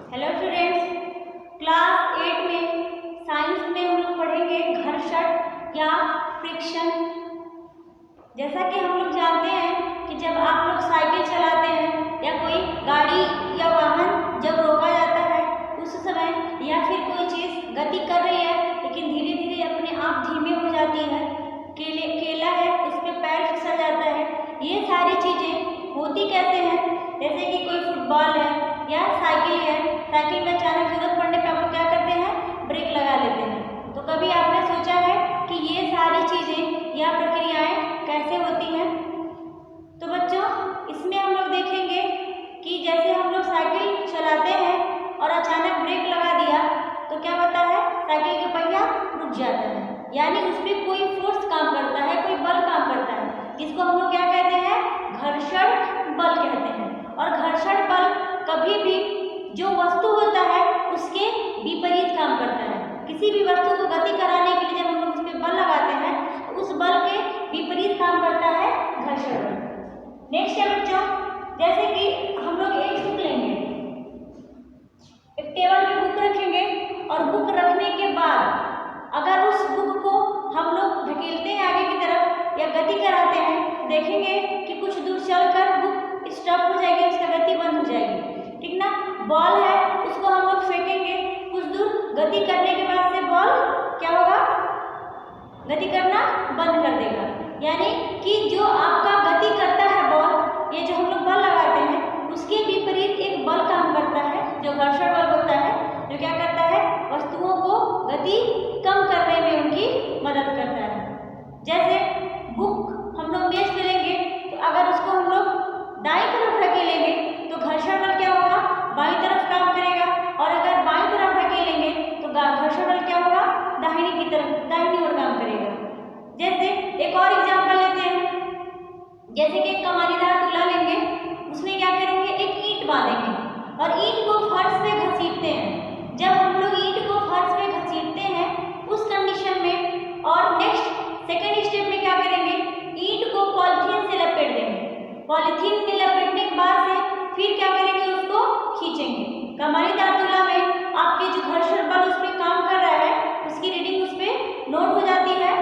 Hello students, class 8 में science में हम लोग पढ़ेंगे घर्षण या फ्रिक्शन। जैसा कि हम लोग जानते हैं कि जब आप लोग साइकिल चलाते हैं या कोई गाड़ी या वाहन जब रोका जाता है उस समय, या फिर कोई चीज़ गति कर रही है लेकिन धीरे धीरे अपने आप धीमे हो जाती है, केला है उस पर पैर फिसल जाता है, ये सारी चीज़ें होती कैसे हैं? जैसे कि कोई फुटबॉल है या साइकिल है, साइकिल में अचानक जरूरत पड़ने पर आप लोग क्या करते हैं? ब्रेक लगा लेते हैं। तो कभी आपने सोचा है कि ये सारी चीज़ें या प्रक्रियाएं कैसे होती हैं? तो बच्चों, इसमें हम लोग देखेंगे कि जैसे हम लोग साइकिल चलाते हैं और अचानक ब्रेक लगा दिया तो क्या होता है? साइकिल का पहिया रुक जाता है, यानी उस पर कोई फोर्स काम करता है, कोई बल काम करता है, जिसको हम लोग क्या कहते हैं? घर्षण बल कहते हैं। और घर्षण बल कभी भी जो वस्तु होता है उसके विपरीत काम करता है। किसी भी वस्तु को गति कराने के लिए जब हम लोग उस पर बल लगाते हैं तो उस बल के विपरीत काम करता है घर्षण बल। नेक्स्ट है बच्चों, जैसे कि हम लोग एक बुक लेंगे, एक टेबल पे बुक रखेंगे और बुक रखने के बाद अगर उस बुक को हम लोग धकेलते हैं आगे की तरफ या गति कराते हैं, देखेंगे कि कुछ दूर चलकर बुक स्टॉप हो जाएगी, उसका गति बंद हो जाएगी, ठीक ना? बॉल है, उसको हम लोग फेंकेंगे, कुछ दूर गति करने के बाद से बॉल क्या होगा? गति करना बंद कर देगा। यानी कि जो आपका गति करता है बॉल, ये जो हम लोग बल लगाते हैं उसके विपरीत एक बल काम करता है जो घर्षण बल होता है, जो क्या करता है? वस्तुओं को गति कम करने में उनकी मदद करता है। जैसे बुक हम लोग मेज पे लेंगे तो अगर उसको हम लोग दाईं तरफ ढकेलेंगे तो घर्षण बल क्या होगा? बाईं तरफ काम करेगा, और अगर बाईं तरफ ढकेलेंगे तो घर्षण बल क्या होगा? दाहिनी की तरफ, दाहिनी ओर काम करेगा। जैसे एक और एग्जांपल लेते हैं, जैसे कि एक कमानीदार तुला लेंगे, उसमें क्या करेंगे? एक ईंट बांधेंगे और ईंट को फर्श पे घसीटते हैं। जब हम लोग ईंट को फर्श पे घसीटते हैं उस कंडीशन में, और नेक्स्ट सेकेंड स्टेप में क्या करेंगे? ईंट को पॉलीथीन से लपेट देंगे। पॉलीथीन में लपेटने के बाद से फिर क्या करेंगे? उसको खींचेंगे। कमानीदार तुला में आपके जो घर्षण बल उस पर काम कर रहा है उसकी रीडिंग उस पर नोट हो जाती है,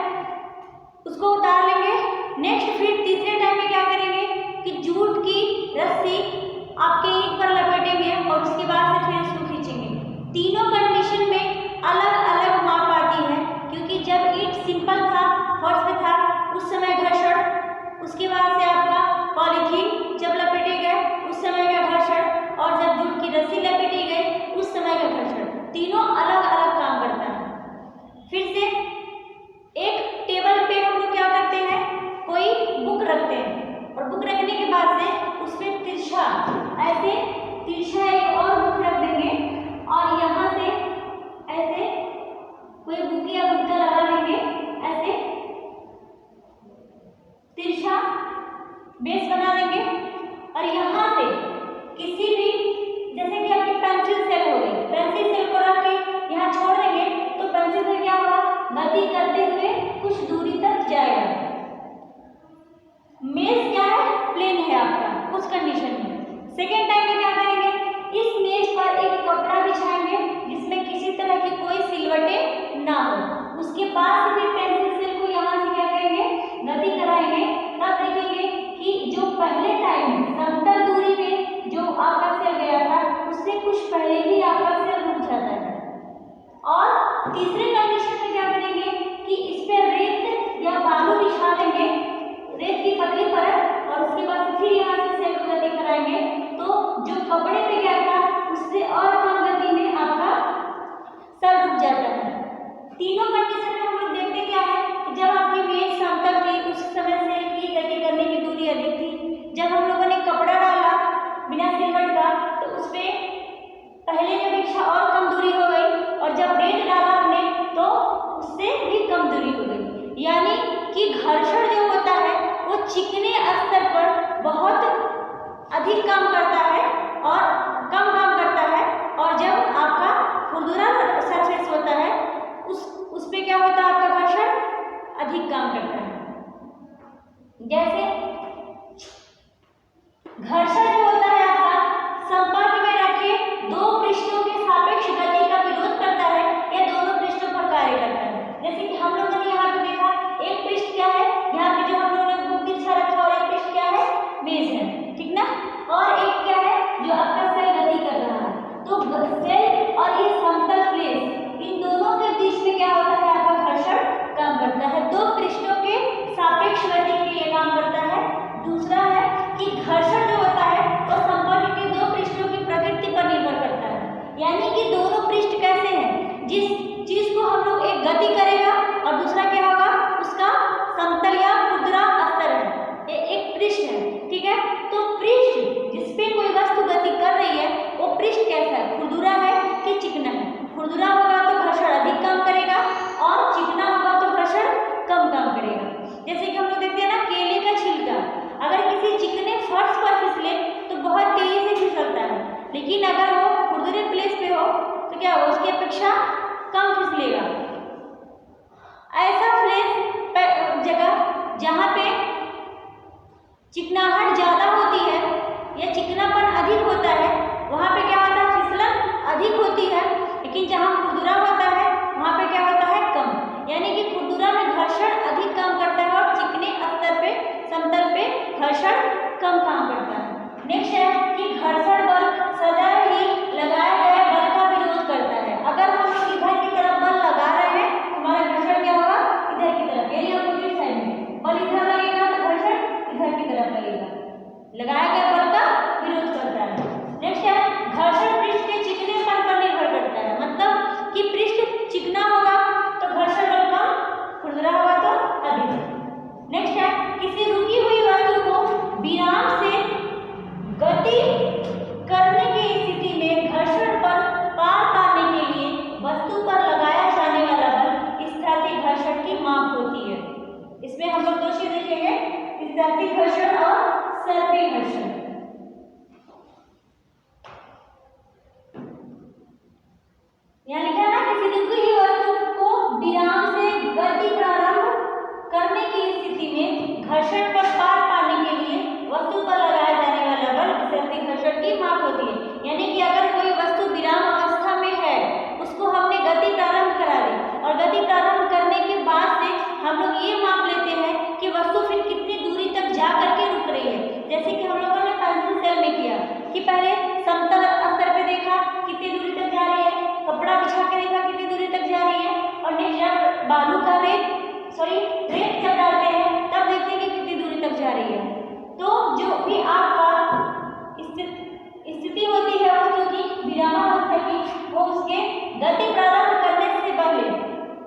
उसको उतार लेंगे। नेक्स्ट फिर तीसरे टाइम में क्या करेंगे कि जूट की रस्सी आपके ईंट पर लपेटेंगे और उसके बाद से फिर उसको खींचेंगे। तीनों कंडीशन में अलग अलग माप आती है, क्योंकि जब ईंट सिंपल था, फर्श पे था, उस समय घर्षण, उसके बाद से आपका पॉलीथीन जब लपेटे गए उस समय का घर्षण, और जब जूट की रस्सी लपेटी गई उस समय का घर्षण, तीनों अलग अलग काम करता है। फिर से एक टेबल पे हम लोग क्या करते हैं? कोई बुक रखते हैं और बुक रखने के बाद से उस पर तिरछा, ऐसे तिरछा एक और बुक रख देंगे और यहाँ से ऐसे कोई बुक या गुटका लगा देंगे, ऐसे तिरछा बेस बना देंगे, और यहाँ से किसी भी, जैसे कि आपकी पेंसिल सेल हो गई, पेंसिल सेल को रख के यहाँ छोड़ देंगे तो पेंसिल से क्या होगा? गति करते हुए कुछ दूरी तक जाएगा। मेज क्या है? प्लेन है आपका उस कंडीशन में। सेकेंड टाइम में क्या करेंगे? इस मेज पर एक कपड़ा बिछाएंगे जिसमें किसी तरह की कोई सिलवटें ना हो। उसके बाद फिर पेंसिल सेल को यहाँ से क्या करेंगे? गति कराएंगे। तब देखेंगे कि जो पहले टाइम समतल दूरी में जो आपका सेल गया था उससे कुछ पहले ही आपका सेल रुक जाता है। और तीसरे कंडीशन में क्या करेंगे कि इस पे रेत या बालू बिछा देंगे, रेत की पतली परत, और उसके बाद फिर यहाँ से सेल को गति कराएंगे तो जो कपड़े पे गया था उससे और कम गति में आपका सेल रुक जाता है। तीनों कंडीशन में हम लोग देखते क्या है कि जब आपकी मेज समतल थी उस समय सेल की गति करने की दूरी अधिक थी। जब हम लोगों ने कपड़ा डाला बिना सिलवट का तो उस पर पहले की अपेक्षा और कम दूरी हो गई, और जब रेत डाला हमने तो उससे भी कम दूरी हो गई। यानी कि घर्षण जो होता है वो चिकने स्तर पर बहुत अधिक काम करता है और कम काम करता है, और जब आपका खुरदुरा सरफेस होता है उस पे क्या होता है? आपका घर्षण अधिक काम करता है। जैसे घर्षण जो होता है आपका संपर्क में रखे दो पृष्ठों लेकिन अगर वो खुरदुरे प्लेस पे हो तो क्या होगा, उसकी अपेक्षा कम फिसलेगा। ऐसा प्लेस जगह जहाँ पे चिकनाहट ज़्यादा होती है या चिकनापन अधिक होता है, वहाँ पे क्या होता है, फिसलन अधिक होती है। लेकिन जहाँ खुरदुरा होता है वहाँ पे क्या होता है, कम। यानी कि खुरदुरा में घर्षण अधिक काम करता है और चिकने स्तर पे, समतल पे घर्षण कम काम करता है। नेक्स्ट है कि घर्षण बल सदैव ही लगाए गए बल का विरोध करता है। अगर हम लोग इधर की तरफ बल लगा रहे हैं, हमारा घर्षण क्या होगा, इधर की तरफ, यानी अपोजिट साइड में बल इधर लगेगा तो घर्षण इधर की तरफ लगेगा। लगाए गए बल का विरोध करता है। नेक्स्ट है घर्षण पृष्ठ के चिकनेपन पर निर्भर करता है। मतलब कि पृष्ठ चिकना होगा तो घर्षण बल कम, खुरदुरा होगा तो अधिक। नेक्स्ट है किसी रुकी हुई वस्तु को विराम से गति करने की स्थिति में घर्षण पर पार पाने के लिए वस्तु पर लगाया जाने वाला बल स्थैतिक घर्षण की माप होती है। इसमें हम लोग दो चीज देखेंगे, स्थैतिक घर्षण और सर्पी घर्षण। यहाँ लिखा है ना, किसी रुकी हुई वस्तु को विराम से गति प्रारंभ करने की स्थिति में घर्षण पर पार पाने के लिए वस्तु पर लगाया जाने वाला बल स्थैतिक घर्षण की माप होती है। यानी कि अगर कोई वस्तु विराम अवस्था में है, उसको हमने गति प्रारंभ करा दी और गति प्रारंभ करने के बाद से हम लोग ये माप लेते हैं कि वस्तु फिर कितनी दूरी तक जा करके रुक रही है। जैसे कि हम लोगों ने पेंसिल सेल में किया कि पहले समतल स्तर पे देखा कितनी दूरी तक जा रही है, कपड़ा बिछा के देखा कितनी दूरी तक जा रही है, और नेक्स्ट जब बालू का रेत जब डालते हैं तब देखते हैं कि कितनी दूरी तक जा रही है। तो जो भी आपका स्थिति होती है वस्तु की विरामावस्था की, वो उसके गति प्रारंभ करने से पहले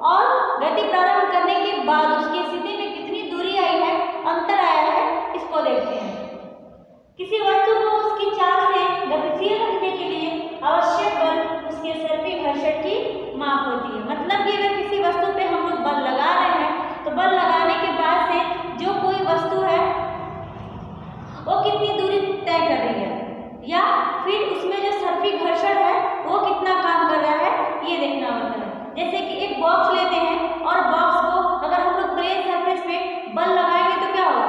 और गति प्रारंभ करने के बाद उसकी स्थिति में कितनी दूरी आई है, अंतर आया है, इसको देखते हैं। किसी वस्तु को उसकी चाल से गतिशील रखने के लिए आवश्यक बल उसके सर्पी घर्षण की माप होती है। मतलब कि अगर किसी वस्तु पे हम लोग बल लगा रहे हैं तो बल लगाने के बाद से जो कोई वस्तु है वो कितनी दूरी तय कर रही है या फिर उसमें जो सर्पी घर्षण है वो कितना काम कर रहा है, ये देखना होता है। जैसे कि एक बॉक्स लेते हैं और बॉक्स को अगर हम लोग प्लेन सरफेस पे बल लगाएंगे तो क्या होगा,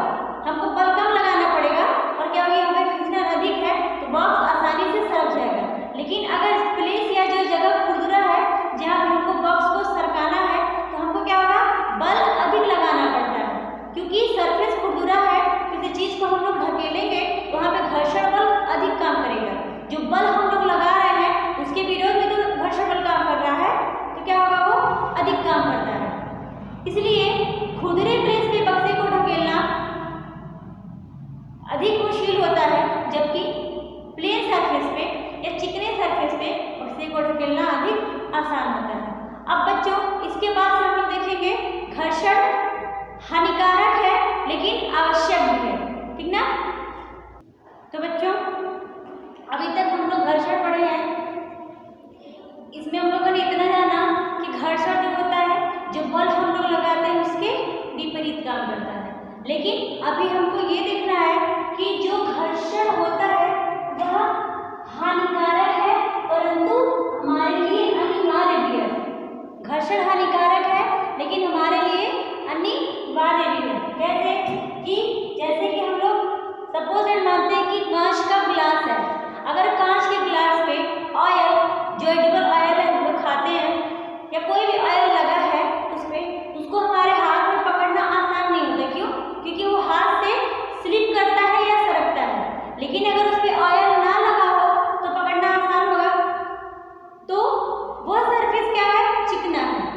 हमको बल कम लगाना पड़ेगा और क्या होगी, हमें खींचना अधिक है तो बॉक्स आसानी से सरक जाएगा। लेकिन अगर प्लेस या जो जगह खुरदुरा है जहाँ हमको बॉक्स को सरकाना है तो हमको क्या होगा, बल अधिक लगाना पड़ता है। क्योंकि सरफेस खुरदुरा है, किसी चीज को हम लोग ढकेलेंगे वहाँ पे घर्षण बल अधिक काम करेगा। जो बल हम लोग लगा रहे हैं उसके विरोध में तो घर्षण बल काम कर रहा है, तो क्या होगा, वो अधिक काम करता है। इसलिए खुरदुरे प्लेस पे बक्से को ढकेलना अधिक मुश्किल होता है, जबकि प्लेन सरफेस पे या चिकने सरफेस पे बक्से को ढकेलना अधिक आसान होता है। अब बच्चों इसके बाद से हम लोग देखेंगे घर्षण हानिकारक है लेकिन आवश्यक भी है, ठीक ना। तो बच्चों अभी तक हम लोग घर्षण पढ़े हैं, इसमें हम लोगों ने इतना जाना कि घर्षण जो होता है, जो बल हम लोग लगाते हैं उसके विपरीत काम करता है। लेकिन अभी हमको ये देखना है कि जो घर्षण होता है वह हानिकारक है परंतु हमारे लिए अनिवार्य भी है। घर्षण हानिकारक है लेकिन हमारे लिए अनिवार्य भी है। कैसे कि जैसे कि हम लोग सपोज मानते हैं कि कांच का गिलास है, अगर कांच के गिलास पे ऑयल, जो एडिबल ऑयल है हम लोग खाते हैं या कोई भी ऑयल लगा है उस पर, उसको हमारे हाथ में पकड़ना आसान नहीं होता। क्यों? क्योंकि वो हाथ से स्लिप करता है या सरकता है। लेकिन अगर उस पर ऑयल ना लगा हो तो पकड़ना आसान होगा। तो वो सरफेस क्या है, चिकना है।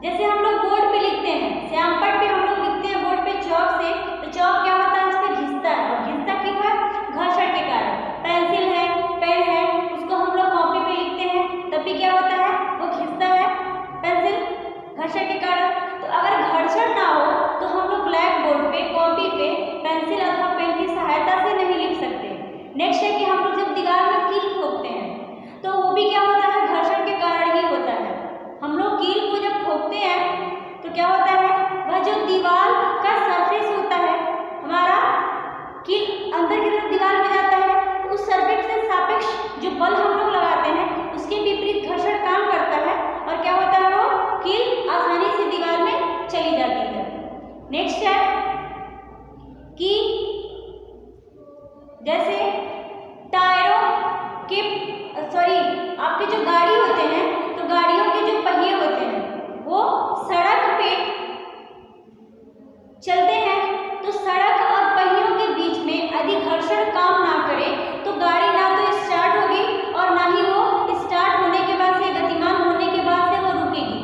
जैसे हम लोग बोर्ड पे लिखते हैं, श्यामपट्ट पे हम लोग लिखते हैं बोर्ड पे चौक से, तो चौक क्या होता है, उस पर घिसता है। और घिसता क्यों है? घर्षण के कारण। पेंसिल है, पेन है, उसको हम लोग कॉपी पे लिखते हैं तब भी क्या होता है, वो घिसता है पेंसिल, घर्षण के कारण। तो अगर घर्षण ना हो तो हम लोग ब्लैक बोर्ड पे, कॉपी पे पेंसिल अथवा पेन की सहायता से नहीं लिख सकते। नेक्स्ट है कि हम लोग जब दीवार में कील ठोकते हैं तो वो भी क्या होता है, घर्षण के कारण ही होता है। हम लोग कील को जब ठोकते हैं तो क्या होता है, वह जो दीवार का सरफेस होता है हमारा, कील अंदर की तरफ दीवार में जाता है, उस सरफेस से सापेक्ष जो बल हम नेक्स्ट है कि जैसे टायरों के आपके जो गाड़ी होते हैं, तो गाड़ियों के जो पहिए होते हैं वो सड़क पे चलते हैं, तो सड़क और पहियों के बीच में अधिक घर्षण काम ना करे तो गाड़ी ना तो स्टार्ट होगी और ना ही वो स्टार्ट होने के बाद से, गतिमान होने के बाद से वो रुकेगी।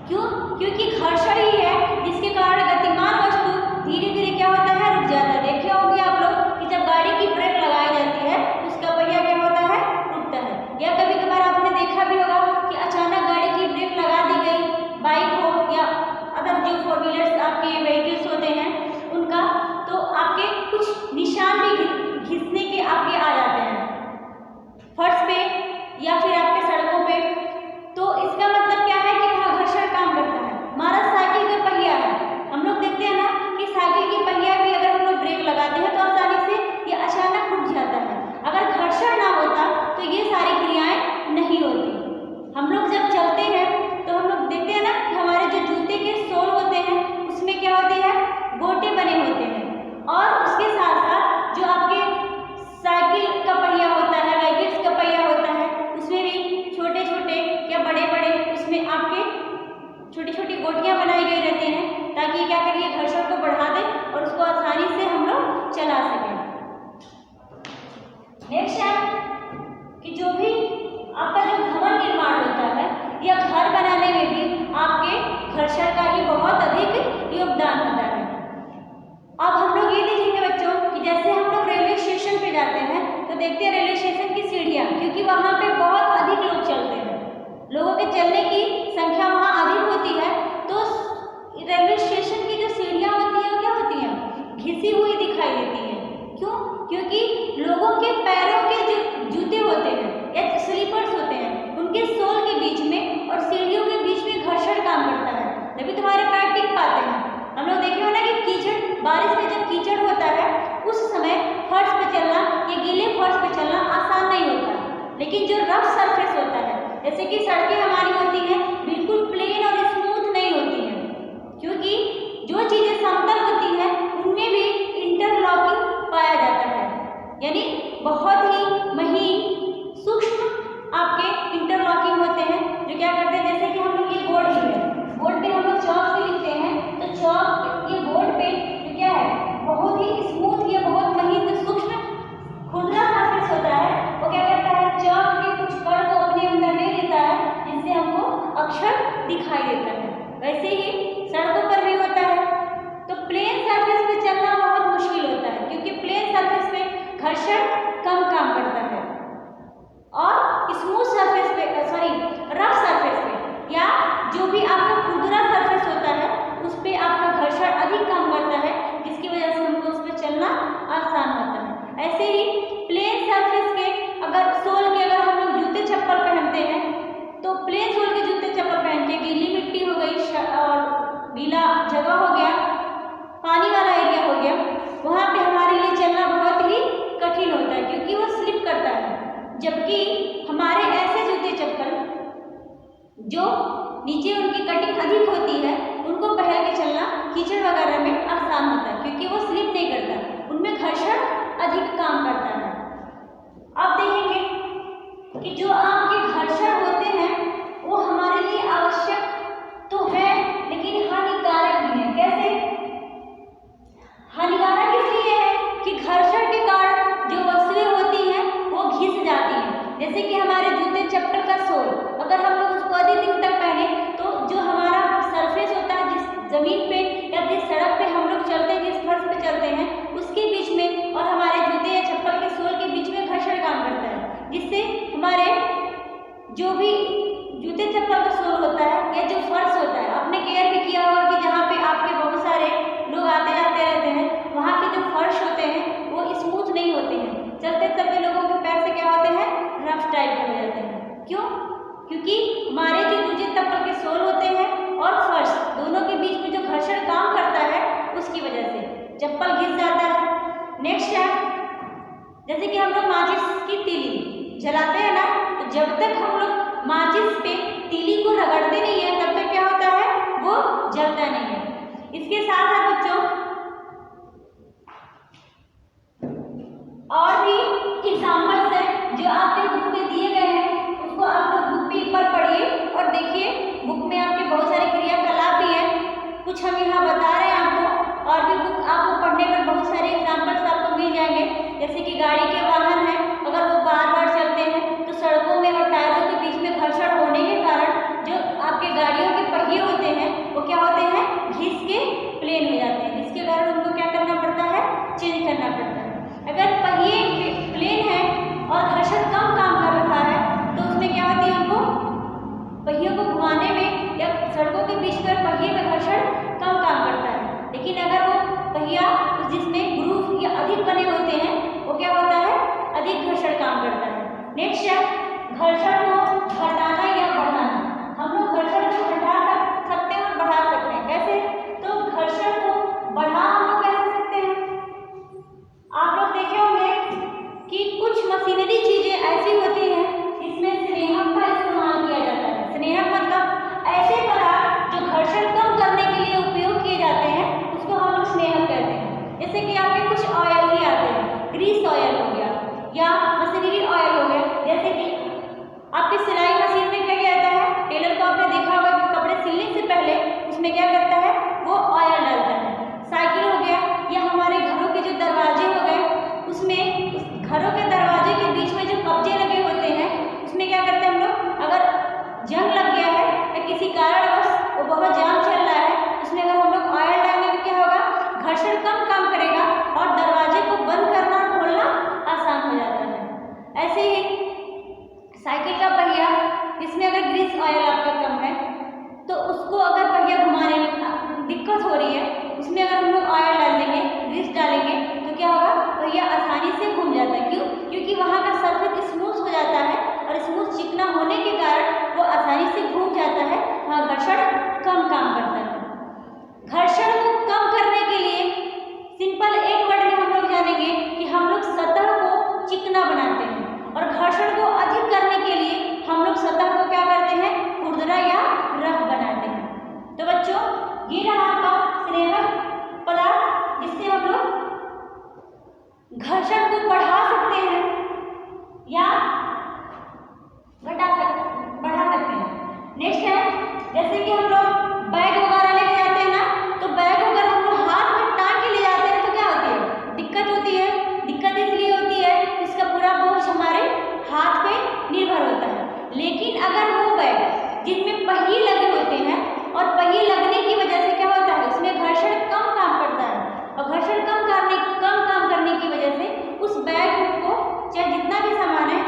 क्यों? क्योंकि घर्षण ही है जिसके कारण गतिमान वस्तु धीरे धीरे क्या होता है, रुक जाता है। देखे होंगे आप लोग कि जब गाड़ी की ब्रेक लगाई जाती है उसका पहिया क्या होता है, रुकता है। या कभी कभार आपने देखा भी होगा कि अचानक गाड़ी की ब्रेक लगा दी गई, बाइक हो या अदर जो फोर व्हीलर्स आपके व्हीकल्स होते हैं उनका, तो आपके कुछ निशान भी घिसने के आपके आ जाते हैं फर्श पे या फिर आपके सड़कों पे। तो इसका मतलब क्या है कि वहाँ घर्षण काम करता है। हमारा साइकिल का पहिया है, हम लोग देखते हैं ना कि साइकिल की पहिया भी अगर हम लोग ब्रेक लगाते हैं तो आसानी से ये अचानक रुक जाता है। अगर घर्षण ना होता तो ये सारी क्रियाएं नहीं होती। हम लोग जब चलते हैं तो हम लोग देखते हैं ना कि हमारे जो जूते के सोल होते हैं उसमें क्या होते हैं, गोटे बने होते हैं। और उसके साथ साथ जो आपके साइकिल का पहिया होता है, व्हीकल्स का पहिया होता है, उसमें भी छोटे छोटे या बड़े बड़े उसमें आपके छोटी छोटी गोटियां बनाई गई रहती हैं ताकि क्या करिए, घर्षण को बढ़ा दे और उसको आसानी से हम लोग चला सकें। नेक्स्ट है कि जो भी आपका जो भवन निर्माण होता है या घर बनाने में भी आपके घर्षण का ही बहुत अधिक योगदान होता है। अब हम लोग ये देखेंगे बच्चों कि जैसे हम लोग रेलवे स्टेशन पे जाते हैं तो देखते हैं रेलवे स्टेशन की सीढ़ियाँ, क्योंकि वहाँ पे बहुत अधिक लोग चलते हैं, लोगों के चलने की संख्या वहाँ अधिक होती है, तो रेलवे स्टेशन की जो सीढ़ियाँ होती हैं वो क्या होती हैं, घिसी हुई दिखाई देती हैं। क्यों? क्योंकि लोगों के पैरों के जो जूते होते हैं या स्लीपर्स होते हैं उनके सोल के बीच में और सीढ़ियों के बीच में घर्षण काम करता है, तभी तुम्हारे पैर टिक पाते हैं। हम लोग देखे हो ना कि कीचड़, बारिश में जब कीचड़ होता है उस समय फर्श पे चलना या गीले फर्श पे चलना आसान नहीं होता, लेकिन जो रफ सरफेस होता है जैसे कि सड़कें हमारी होती हैं बिल्कुल प्लेन और स्मूथ नहीं होती हैं, क्योंकि जो चीज़ें समतल होती हैं उनमें भी इंटरलॉकिंग पाया जाता है, यानी बहुत ही महीन सूक्ष्म आपके इंटरलॉकिंग होते हैं जो क्या करते हैं, जैसे कि हम लोग ये बोर्ड ही है, बोर्ड पे हम लोग चौक से लिखते हैं, तो चौक ये बोर्ड पे जो क्या है बहुत ही स्मूथ या बहुत महीन सूक्ष्म खुरदरा सरफेस होता है, वो क्या करता है चौक के कुछ कण को अपने अंदर ले लेता है जिससे हमको अक्षर दिखाई देता है। वैसे ही सड़कों पर भी होता है। तो प्लेन सरफेस पे चलना बहुत मुश्किल होता है क्योंकि प्लेन सरफेस पे घर्षण कम काम करता है और स्मूथ सरफेस पे रफ सरफेस पे या जो भी आपका खुरदरा सरफेस होता है उस पे आपका घर्षण अधिक काम करता है, जिसकी वजह से हमको उस पर चलना आसान होता है। ऐसे ही प्लेन सरफेस के अगर सोल के अगर हम लोग जूते चप्पल पहनते हैं तो प्लेन सोल के जूते चप्पल पहन के गीली मिट्टी हो गई और गीला जगह हो गया, पानी वाला एरिया हो गया, वहाँ पे हमारे लिए चलना बहुत ही कठिन होता है क्योंकि वो स्लिप करता है। जबकि हमारे ऐसे जूते चप्पल जो नीचे उनकी कटिंग अधिक होती है उनको पहन के चलना कीचड़ वगैरह में आसान होता है क्योंकि वो स्लिप नहीं करता, उनमें घर्षण अधिक काम करता है। अब देखेंगे कि जो आपके घर्षण होते हैं वो हमारे लिए आवश्यक तो है लेकिन हानिकारक भी है। कैसे हानिकारक? इसलिए है कि घर्षण के कारण जो वस्तुएं होती हैं वो घिस जाती हैं। जैसे कि हमारे जूते चप्पल का सोल अगर हम लोग उसको अधिक दिन तक पहने तो जो हमारा सरफेस होता है जिस जमीन पे या जिस सड़क पे हम लोग चलते हैं, जिस फर्श पे चलते हैं उसके बीच में और हमारे जूते या चप्पल के सोल के बीच में घर्षण काम करता है, जिससे हमारे जो भी जूते चप्पल का सोल होता है या जो फर्श होता है, आपने केयर भी किया होगा कि जहाँ पे आपके बहुत सारे लोग आते जाते रहते हैं वहाँ के जो फर्श होते हैं वो स्मूथ नहीं होते हैं, चलते चलते लोगों के पैर से क्या होते हैं, रफ टाइप के हो जाते हैं। क्यों? क्योंकि हमारे जो जूते चप्पल के सोल होते हैं और फर्श दोनों के बीच में जो घर्षण काम करता है उसकी वजह से चप्पल घिस जाता है। नेक्स्ट है जैसे कि हम लोग माचिस की तीली जलाते हैं ना, तो जब तक हम लोग माचिस पे तीली को रगड़ते नहीं है तब तक क्या होता है, वो जलता नहीं है। इसके साथ साथ बच्चों और भी एग्जाम्पल्स हैं जो आपके बुक में दिए गए हैं, उसको आप लोग बुक भी एक बार पढ़िए और देखिए। बुक में आपके बहुत सारे क्रियाकलाप भी हैं, कुछ हम यहाँ बता रहे हैं आपको, और भी बुक आपको पढ़ने पर बहुत सारे एग्जाम्पल्स आपको मिल जाएंगे। जैसे कि गाड़ी के वाहन हैं, अगर वो बार बार चलते हैं तो सड़कों में और टायरों के बीच में घर्षण होने के कारण जो आपके गाड़ियों के पहिए होते हैं वो क्या होते हैं, घिस के प्लेन हो जाते हैं, जिसके कारण उनको क्या करना पड़ता है, चेंज करना पड़ता है। अगर पहिए प्लेन है और घर्षण कम काम कर रहा है तो उसमें क्या होती है, उनको पहियों को घुमाने में या सड़कों के बीच में पहिए में घर्षण कम काम करता है। लेकिन अगर वो पहिया जिसमें ग्रूव या अधिक बने होते हैं वो क्या होता है, अधिक घर्षण काम करता है। नेक्स्ट है घर्षण को घटाना या बढ़ाना। हम लोग घर्षण को घटा सकते हैं और बढ़ा सकते हैं। कैसे? तो घर्षण को बढ़ा हम लोग कैसे सकते हैं, आप लोग देखे होंगे कि कुछ मशीनरी चीजें ऐसी होती हैं जिसमें स्नेहक का इस्तेमाल किया जाता है। स्नेहक मतलब ऐसे पदार्थ जो घर्षण कम करने के लिए उपयोग किए जाते हैं, उसको हम लोग स्नेहक कहते हैं। जैसे कि आपके कुछ ऑयल ही आते हैं, ग्रीस ऑयल हो गया या मशीनरी ऑयल हो गया। जैसे कि आपकी सिलाई मशीन में क्या किया जाता है, टेलर को आपने देखा होगा कि कपड़े सिलने से पहले उसमें क्या करता है, वो ऑयल डालता है। साइकिल हो गया या हमारे घरों के जो दरवाजे हो गए, उसमें उस घरों के दरवाजे के बीच में जो कब्जे लगे होते हैं उसमें क्या करते हैं हम लोग, अगर जंग लग गया है या किसी कारणवश वो बहुत जाम चल रहा है, उसमें अगर हम लोग ऑयल डालेंगे तो क्या होगा, घर्षण कम काम करेगा और दरवाजे को बंद करना और खोलना आसान हो जाता है। ऐसे ही साइकिल का पहिया जिसमें अगर ग्रीस ऑयल आपका कम है तो उसको अगर पहिया घुमाने में दिक्कत हो रही है, उसमें अगर हम लोग ऑयल डाल देंगे, ग्रीस डालेंगे तो क्या होगा, पहिया आसानी से घूम जाता है। क्यों? क्योंकि वहाँ का सरफेस स्मूथ हो जाता है और स्मूथ चिकना होने के कारण वो आसानी से घूम जाता है, वहाँ घर्षण कम काम करता है। घर्षण को कम करने के लिए सिंपल एक वर्ड में हम लोग जानेंगे कि हम लोग सतह को चिकना बनाते हैं, और घर्षण को अधिक करने के लिए हम लोग सतह को क्या करते हैं, खुरदरा या रफ बनाते हैं। तो बच्चों ये रहा आपका स्नेहक पदार्थ जिससे हम लोग घर्षण को बढ़ा सकते हैं या बढ़ा सकते हैं। नेक्स्ट है जैसे कि हम लोग बैग वगैरह लेके जाते हैं ना, तो बैग अगर हम लोग हाथ में टांग के ले जाते हैं तो क्या होती है, दिक्कत होती है। दिक्कत इसलिए होती है इसका पूरा बोझ हमारे हाथ पे निर्भर होता है। लेकिन अगर वो बैग जिनमें पहिए लगे होते हैं और पहिए लगने की वजह से क्या होता है, उसमें घर्षण कम काम करता है, और घर्षण कम काम करने की वजह से उस बैग को चाहे जितना भी सामान है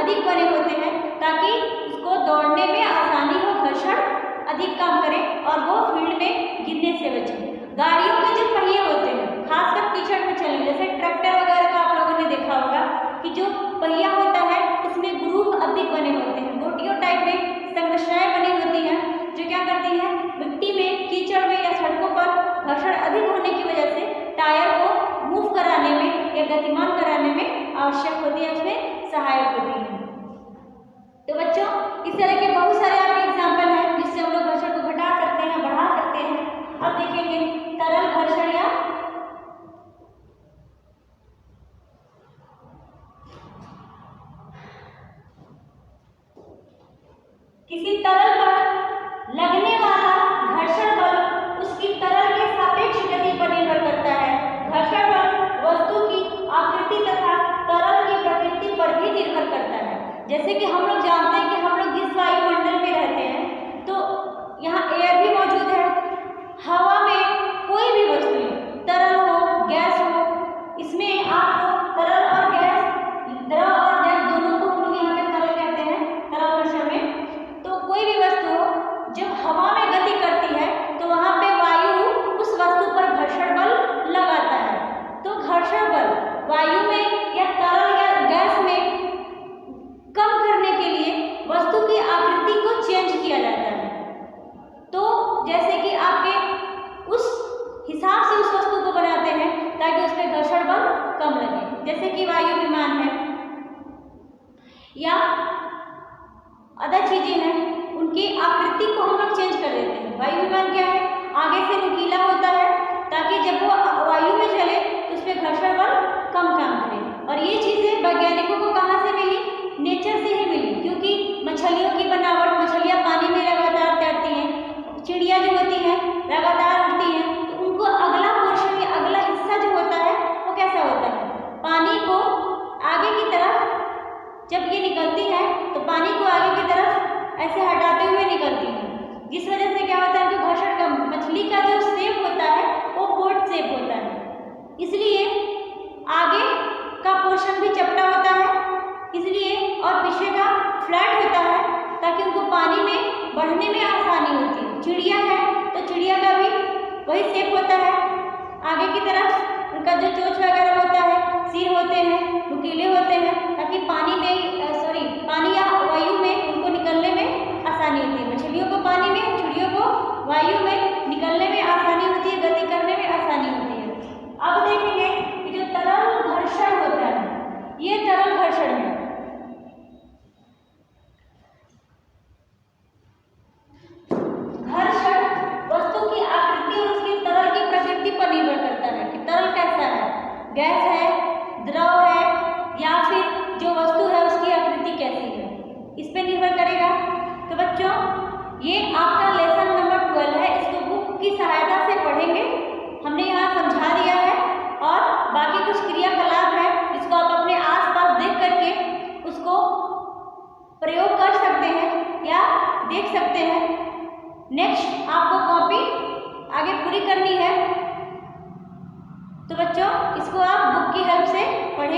अधिक बने होते हैं ताकि उसको दौड़ने में आसानी हो, घर्षण अधिक काम करे और वो फील्ड में गिरने से बचे। गाड़ियों के जो पहिए होते हैं, खासकर कीचड़ में चलने, जैसे ट्रैक्टर वगैरह का आप लोगों ने देखा होगा कि जो पहिया होता है उसमें ग्रूव अधिक बने होते हैं, गोटियों टाइप में संरचनाएं बनी होती हैं जो क्या करती हैं, मिट्टी में, कीचड़ में या सड़कों पर घर्षण अधिक होने की वजह से टायर को मूव कराने में या गतिमान कराने में आवश्यक होती है, उसमें सहायक होती है। तो बच्चों, इस तरह के बहुत सारे आपके एग्जाम्पल हैं जिससे हम लोग घर्षण को घटा सकते हैं, बढ़ा सकते हैं। अब देखेंगे तरल घर्षण या किसी तरल पर लगने वाला घर्षण बल उसकी तरल के सापेक्ष गति पर निर्भर करता है। घर्षण बल वस्तु की आकृति तथा तरल की प्रकृति पर भी निर्भर करता है। जैसे कि हम लोग जानते हैं कि हम लोग जिस वायुमंडल में रहते हैं तो यहाँ एयर भी मौजूद है। हवा में कोई भी वस्तु तरल हो, गैस हो, इसमें आपको तरल और गैस, द्रव और गैस दोनों को हम लोग यहाँ पे तरल कहते हैं तरल घर्षण में। तो कोई भी वस्तु हो जब हवा में गति करती है तो वहाँ पे वायु उस वस्तु पर घर्षण बल लगाता है। तो घर्षण बल वायु में या तरल या गैस में कम करने के लिए वस्तु की आकृति को चेंज किया जाता है। तो जैसे कि आपके उस हिसाब से उस वस्तु को बनाते हैं ताकि उस पर घर्षण बल कम लगे। जैसे कि वायु विमान है या अदर चीजें हैं, उनकी आकृति को हम लोग चेंज कर देते हैं। वायु विमान क्या है, आगे से नुकीला होता है ताकि जब वो वायु में चले तो उस पर घर्षण बल कम काम करे। और ये चीजें वैज्ञानिकों को कहाँ से मिली, नेचर से ही मिली, क्योंकि मछलियों की बनावट, मछलियाँ पानी में लगातार तैरती हैं, चिड़िया जो होती हैं लगातार उड़ती हैं, तो उनको अगला पोर्शन या अगला हिस्सा जो होता है वो कैसा होता है, पानी को आगे की तरफ जब ये निकलती है तो पानी को आगे की तरफ ऐसे हटाते हुए निकलती है, जिस वजह से क्या होता है कि घर्षण कम, मछली का जो शेप होता है वो बोट शेप होता है, इसलिए आगे का पोर्शन भी चपटा होता है इसलिए, और पीछे का फ्लैट होता है ताकि उनको पानी में बढ़ने में आसानी होती है। चिड़िया है तो चिड़िया का भी वही शेप होता है, आगे की तरफ उनका जो चोंच वगैरह होता है, सिर होते हैं, नुकीले होते हैं ताकि पानी में पानी या वायु में उनको निकलने में आसानी होती है। मछलियों को पानी में, चिड़ियों को वायु में निकलने में आसानी होती है, गति करने में आसानी होती है। अब देखेंगे कि जो तरल घर्षण होता है, ये तरल घर्षण है। घर्षण वस्तु की आकृति और उसकी तरल की प्रकृति पर निर्भर करता है कि तरल कैसा है, गैस है, द्रव है या फिर जो वस्तु है उसकी आकृति कैसी है, इस पे निर्भर करेगा। तो बच्चों, ये आपका लेसन नंबर 12 है, इसको बुक की सहायता से पढ़ेंगे। हमने यहाँ समझा दिया है और बाकी कुछ क्रियाकलाप है जिसको आप अपने आसपास देख करके उसको प्रयोग कर सकते हैं या देख सकते हैं। नेक्स्ट आपको कॉपी आगे पूरी करनी है, तो बच्चों इसको आप बुक की हेल्प से पढ़ेंगे।